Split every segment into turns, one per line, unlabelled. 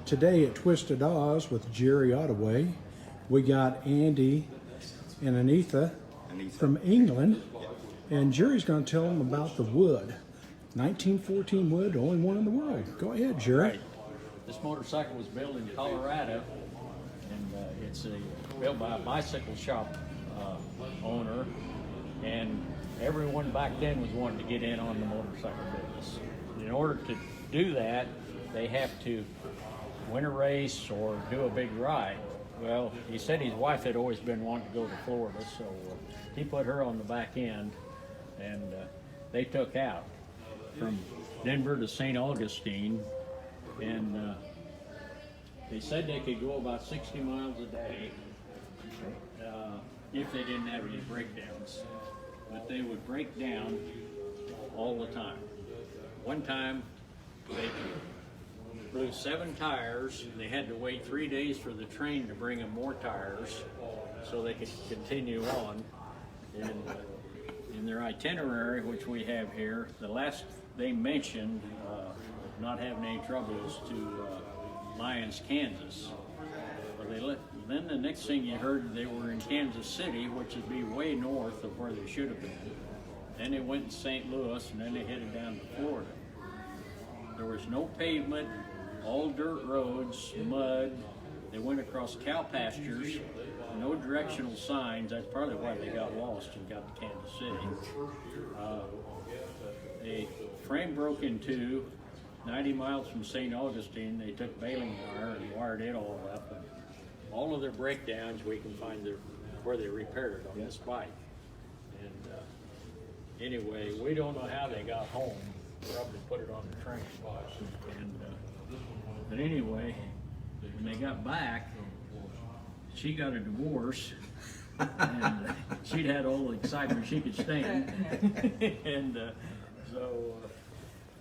today at Twisted Oz with Jerry Ottaway, we got Andy and Anita from England, and Jerry's going to tell them about the wood. 1914 wood, the only one in the world. Go ahead, Jerry.
Right. This motorcycle was built in Colorado, and it's built by a bicycle shop owner, and everyone back then was wanting to get in on the motorcycle business. In order to do that, they have to win a race or do a big ride. Well, he said his wife had always been wanting to go to Florida, so he put her on the back end, and they took out from Denver to St. Augustine, and they said they could go about 60 miles a day if they didn't have any breakdowns. But they would break down all the time. One time, they blew 7 tires. They had to wait 3 days for the train to bring them more tires so they could continue on. And in their itinerary, which we have here, the last they mentioned not having any trouble is to Lyons, Kansas. Well, then the next thing you heard, they were in Kansas City, which would be way north of where they should have been. Then they went to St. Louis, and then they headed down to Florida. There was no pavement, all dirt roads, mud. They went across cow pastures, no directional signs. That's probably why they got lost and got to Kansas City. A frame broke in two, 90 miles from St. Augustine. They took baling wire and wired it all up. And all of their breakdowns, we can find where they repaired it on this bike. And anyway, we don't know how they got home. Probably put it on the train. And, but anyway, when they got back, she got a divorce, and she'd had all the excitement she could stand. And so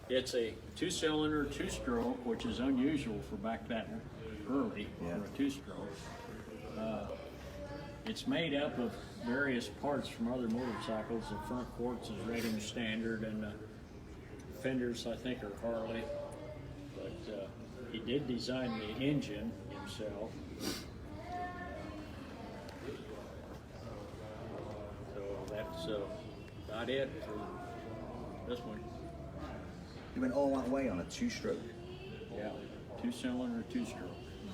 it's a 2-cylinder, 2-stroke, which is unusual for back that early for a 2-stroke. It's made up of various parts from other motorcycles. The front quartz is Reading standard, and the fenders, I think, are Harley. But he did design the engine himself. So that's about it for this one.
You went all that way on a 2-stroke.
Yeah, 2-cylinder, 2-stroke.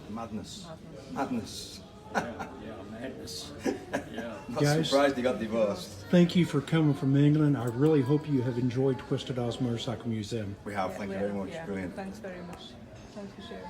Madness. Madness.
Yeah, madness. Yeah.
Not
Guys,
surprised he got divorced.
Thank you for coming from England. I really hope you have enjoyed Twisted Oz Motorcycle Museum.
We have, thank you very much.
Yeah.
Brilliant.
Thanks very much. Thanks for sharing.